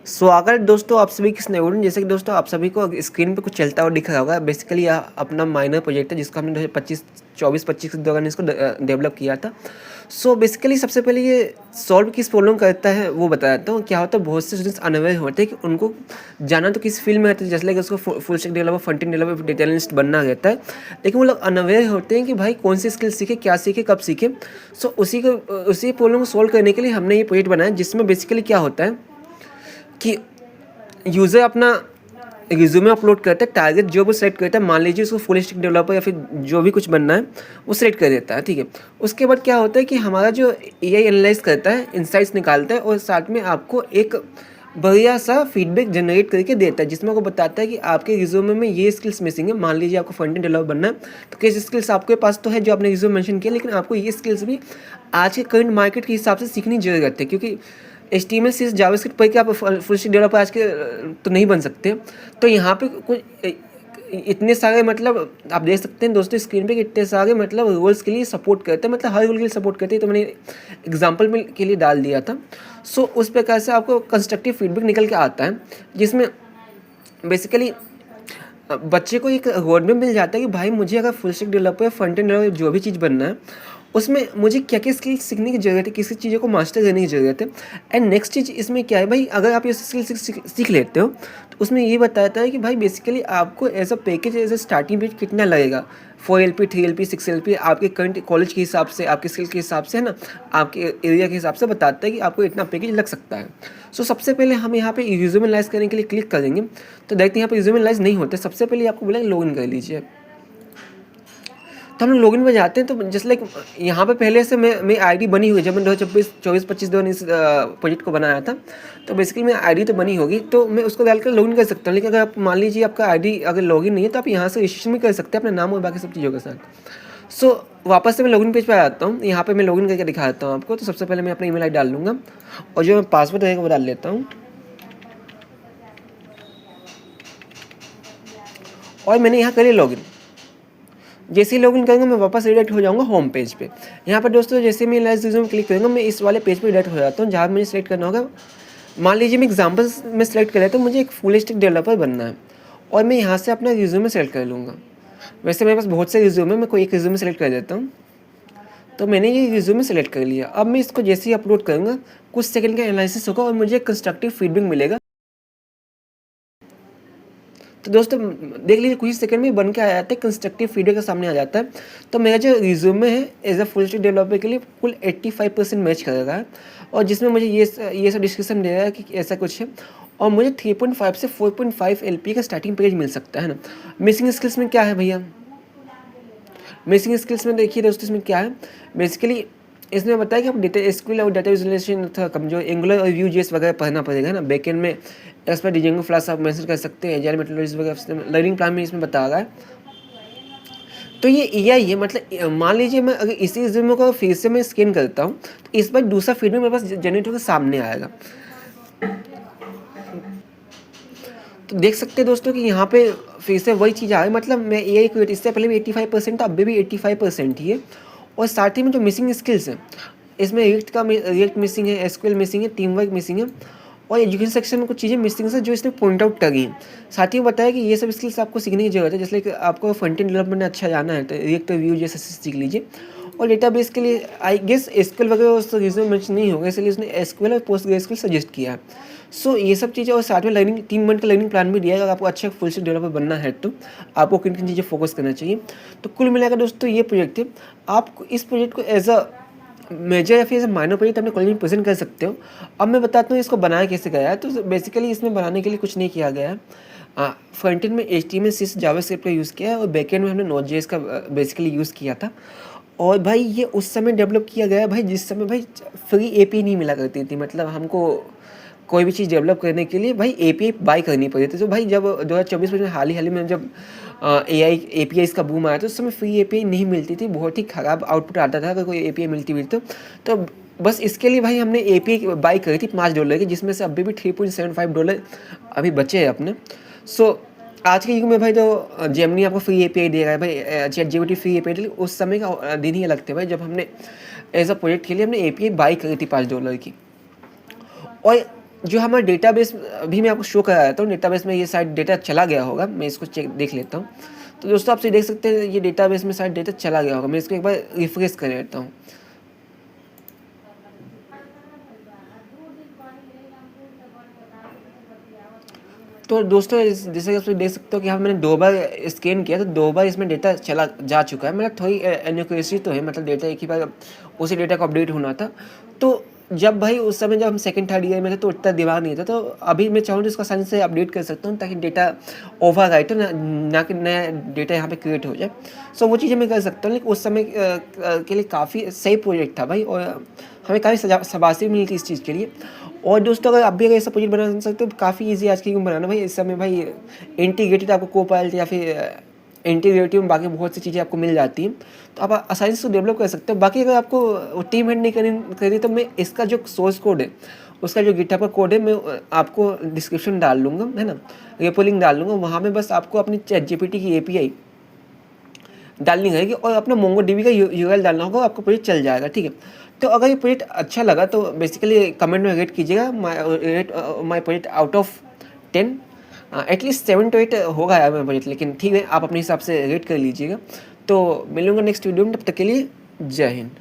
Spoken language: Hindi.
स्वागत दोस्तों आप सभी किस नए वीडियो में। जैसे कि दोस्तों आप सभी को स्क्रीन पे कुछ चलता हुआ दिख रहा होगा। बेसिकली यह अपना माइनर प्रोजेक्ट है जिसको हमने 2024-25 के दौरान इसको डेवलप किया था। सो बेसिकली सबसे पहले ये सॉल्व किस प्रॉब्लम करता है वो बता देता हूँ। क्या होता है, बहुत से स्टूडेंट्स अनअवेयर होते हैं कि उनको जाना तो किस फील्ड में रहता है, जैसे कि उसको full stack developer, front end developer, data analyst बनना रहता है, लेकिन वो लोग अनअवेयर होते हैं कि भाई कौन सी स्किल सीखे, क्या सीखे, कब सीखे। सो उसी प्रॉब्लम को सॉल्व करने के लिए हमने ये प्रोजेक्ट बनाया, जिसमें बेसिकली क्या होता है कि यूज़र अपना रिज्यूमे अपलोड करता है, टारगेट जो भी सेलेक्ट करता है, मान लीजिए उसको फुल स्टैक डेवलपर या फिर जो भी कुछ बनना है वो सेलेक्ट कर देता है, ठीक है। उसके बाद क्या होता है कि हमारा जो एआई एनालाइज करता है, इनसाइट्स निकालता है और साथ में आपको एक बढ़िया सा फीडबैक जनरेट करके देता है, जिसमें आपको बताता है कि आपके रिज्यूमे में ये स्किल्स मिसिंग है। मान लीजिए आपको फ्रंट एंड डेवलपर बनना है, तो किस स्किल्स आपके पास तो है जो आपने रिज्यूमे मेंशन किया, लेकिन आपको ये स्किल्स भी आज के करंट मार्केट के हिसाब से सीखनी जरूरत है, क्योंकि HTML CSS जावास्क्रिप्ट पढ़ के आप फुल स्टैक डेवलपर आज के तो नहीं बन सकते। तो यहाँ पे कुछ इतने सारे मतलब आप देख सकते हैं दोस्तों स्क्रीन पे कि इतने सारे मतलब रोल्स के लिए सपोर्ट करते हैं, मतलब हर रोल के लिए सपोर्ट करते हैं। तो मैंने एग्जांपल में के लिए डाल दिया था। सो उस प्रकार से आपको कंस्ट्रक्टिव फीडबैक निकल के आता है, जिसमें बेसिकली बच्चे को एक रोड मैप मिल जाता है कि भाई मुझे अगर फुल स्टैक डेवलपर या फ्रंट एंड डेवलपर जो भी चीज़ बनना है, उसमें मुझे क्या क्या स्किल सीखने की ज़रूरत है, किसी चीज़ों को मास्टर करने की ज़रूरत है। एंड नेक्स्ट चीज़ इसमें क्या है भाई, अगर आप ये स्किल सीख लेते हो तो उसमें ये बताता है कि भाई बेसिकली आपको as a package, as a starting page कितना लगेगा, 4 LP, 3 LP, 6 LP, आपके करंट कॉलेज के हिसाब से, आपके स्किल के हिसाब से, है ना, आपके एरिया के हिसाब से बताता है कि आपको इतना पैकेज लग सकता है। सो सबसे पहले हम यहाँ पे रिज्यूमे एनालाइज करने के लिए क्लिक करेंगे, तो देखते हैं यहाँ पे रिज्यूमे एनालाइज नहीं होते। सबसे पहले आपको बोला लॉगिन कर लीजिए। तो हम लोग लॉगिन में जाते हैं, तो जस्ट लाइक यहाँ पे पहले से मेरी आईडी बनी हुई है। जब मैंने 2024-25 दौरान इस प्रोजेक्ट को बनाया था, तो बेसिकली मेरी आईडी तो बनी होगी, तो मैं उसको डालकर लॉगिन कर सकता हूँ। लेकिन अगर आप मान लीजिए आपका आईडी अगर लॉगिन नहीं है, तो आप यहाँ से रजिस्ट्रेशन भी कर सकते हैं अपने नाम और बाकी सब चीज़ों के साथ। सो वापस से मैं लॉगिन पेज पर आ जाता हूँ। यहाँ पर मैं लॉगिन करके दिखा देता हूँ आपको। तो सबसे पहले मैं अपना ईमेल आईडी डाल लूँगा और जो मैं पासवर्ड रहेगा वो डाल लेता हूँ, और मैंने यहाँ कर लिया लॉगिन। जैसे ही लॉगिन करूँगा मैं वापस रिडायरेक्ट हो जाऊँगा होम पेज पे। यहाँ पर दोस्तों जैसे मैं एनालाइज रिज्यूमे क्लिक करूँगा, मैं इस वाले पेज पे रिडायरेक्ट हो जाता हूँ, जहाँ मुझे सेलेक्ट करना होगा। मान लीजिए मैं एग्जाम्पल्स में सेलेक्ट कर लेता हूँ, मुझे एक फुल स्टैक डेवलपर बनना है, और मैं यहाँ से अपना रिज्यूमे सेलेक्ट कर लूँगा। वैसे मेरे पास बहुत से रिज्यूमे, मैं कोई एक रिज्यूमे सेलेक्ट कर देता हूँ। तो मैंने ये रिज्यूमे सेलेक्ट कर लिया। अब मैं इसको जैसे ही अपलोड करूँगा, कुछ सेकंड का एनालिसिस होगा और मुझे कंस्ट्रक्टिव फीडबैक मिलेगा। तो दोस्तों देख लीजिए, कुछ ही सेकंड में बन के आ जाता है, कंस्ट्रक्टिव फीडबैक का सामने आ जाता है। तो मेरा जो रिज्यूमे है as a full stack developer के लिए कुल 85% मैच कर रहा है, और जिसमें मुझे ये सब डिस्क्रिप्शन दे रहा है कि ऐसा कुछ है, और मुझे 3.5 से 4.5 LP का स्टार्टिंग पेज मिल सकता है ना। मिसिंग स्किल्स में क्या है भैया, मिसिंग स्किल्स में देखिए दोस्तों इसमें क्या है, बेसिकली इसमें बताया कि आप डेटा एसक्यूएल और डाटा विजुअलाइजेशन था कमजोर, एंगुलर और Vue.js वगैरह पढ़ना पड़ेगा ना। बैकएंड में एज पर डिजेंगो फ्लास आप मेंशन कर सकते हैं, एजाइल मेथोडोलॉजीज वगैरह, लर्निंग प्लान में इसमें बता रहा है। तो ये एआई है, मतलब मान लीजिए मैं अगर इसी रिज्यूमे को फिर से मैं स्कैन करता हूँ, तो इस बार दूसरा फीडबैक मेरे पास जनरेट होकर सामने आएगा। तो देख सकते हैं दोस्तों कि यहाँ पे फिर से वही चीज़ आ रही, मतलब मैं एआई को इससे पहले भी 85% था, अब भी 85% ही है। और साथ ही में जो मिसिंग स्किल्स हैं, इसमें रिएक्ट मिसिंग है, एसक्यूएल मिसिंग है, टीम वर्क मिसिंग है, और एजुकेशन सेक्शन में कुछ चीज़ें मिसिंग है जो इसने पॉइंट आउट करी हैं। साथ ही बताया कि ये सब स्किल्स आपको सीखने की जरूरत है, जैसे कि आपको फ्रंट एंड डेवलपमेंट में अच्छा जाना है तो रिएक्ट Vue जैसे सीख लीजिए। और डेटाबेस के लिए आई गेस एसक्यूएल वगैरह उस रिज्यूमे में नहीं होगा, इसलिए उसने एसक्यूएल और पोस्टग्रेसक्यूएल सजेस्ट किया है। सो ये सब चीज़ें, और साथ में लर्निंग 3 मंथ का लर्निंग प्लान भी दिया है। अगर आपको अच्छा फुल स्टैक डेवलपर बनना है तो आपको किन किन चीज़ें फोकस करना चाहिए। तो कुल मिलाकर दोस्तों ये प्रोजेक्ट है, आप इस प्रोजेक्ट को एज अ मेजर या फिर एज अ माइनर प्रोजेक्ट अपने कॉलेज में प्रेजेंट कर सकते हो। अब मैं बताता हूँ इसको बनाया कैसे गया है। तो बेसिकली इसमें बनाने के लिए कुछ नहीं किया गया है। फ्रंट एंड में HTML CSS जावास्क्रिप्ट का यूज़ किया है, और बैक एंड में हमने Node.js का बेसिकली यूज़ किया था। और भाई ये उस समय डेवलप किया गया है भाई, जिस समय भाई फ्री API नहीं मिला करती थी, मतलब हमको कोई भी चीज़ डेवलप करने के लिए भाई API बाई करनी पड़ी थी। तो भाई जब 2024 में हाल ही में जब AI APIs का बूम आया तो उस समय फ्री API नहीं मिलती थी, बहुत ही ख़राब आउटपुट आता था अगर कोई API मिलती भी तो बस इसके लिए भाई हमने API बाई करी थी $5 की, जिसमें से अभी भी $3.75 अभी बचे हैं अपने। सो आज के युग में भाई तो जेमिनी आपको फ्री API दे रहा है भाई, ChatGPT फ्री API दे, उस समय का दिन ही अलग थे भाई, जब हमने एज अ प्रोजेक्ट के लिए हमने API बाई करी थी $5 की। और जो हमारा डेटाबेस अभी मैं आपको शो करा देता हूँ, डेटाबेस में ये शायद डेटा चला गया होगा, मैं इसको चेक देख लेता हूँ। तो दोस्तों आप देख सकते हैं ये डेटाबेस में शायद डेटा चला गया होगा, मैं इसको एक बार रिफ्रेश कर लेता हूँ। तो दोस्तों जैसे कि आप देख सकते हो कि हाँ मैंने 2 बार स्कैन किया, तो 2 बार इसमें डेटा चला जा चुका है, मतलब थोड़ी इनएक्यूरेसी तो है, मतलब डेटा एक ही बार उसी डेटा को अपडेट होना था। तो जब भाई उस समय जब हम सेकंड थर्ड ईयर में थे तो इतना दिमाग नहीं था, तो अभी मैं चाहूँ तो इसको आसानी से अपडेट कर सकता हूँ ताकि डेटा ओवर राइट हो ना कि नया डेटा यहाँ पे क्रिएट हो जाए। सो वो चीज़ें मैं कर सकता हूँ, लेकिन उस समय के लिए काफ़ी सही प्रोजेक्ट था भाई, और हमें काफ़ी शाबाशी मिली थी इस चीज़ के लिए। और दोस्तों अगर आप भी अगर ऐसा प्रोजेक्ट बना सकते हो तो काफ़ी ईजी आज की गेम बनाना भाई। इस समय भाई इंटीग्रेटेड आपको कोपाइलट या फिर इंटीग्रेटिव में बाकी बहुत सी चीज़ें आपको मिल जाती हैं, तो आप आसानी से डेवलप कर सकते हो। बाकी अगर आपको टीम हेड नहीं करनी तो मैं इसका जो सोर्स कोड है, उसका जो गिटहब का कोड है, मैं आपको डिस्क्रिप्शन डाल लूँगा, है ना, रेपो लिंक डाल लूँगा। वहाँ में बस आपको अपनी ChatGPT की API डालनी रहेगी और अपना MongoDB का URL डालना होगा, आपका प्रोजेक्ट चल जाएगा, ठीक है। तो अगर ये प्रोजेक्ट अच्छा लगा तो बेसिकली कमेंट में रेट कीजिएगा, my project out of 10, at least 7 to 8 होगा यार मेरा प्रोजेक्ट, लेकिन ठीक है आप अपने हिसाब से रेट कर लीजिएगा। तो मिलूंगा नेक्स्ट वीडियो में, तब तक के लिए जय हिंद।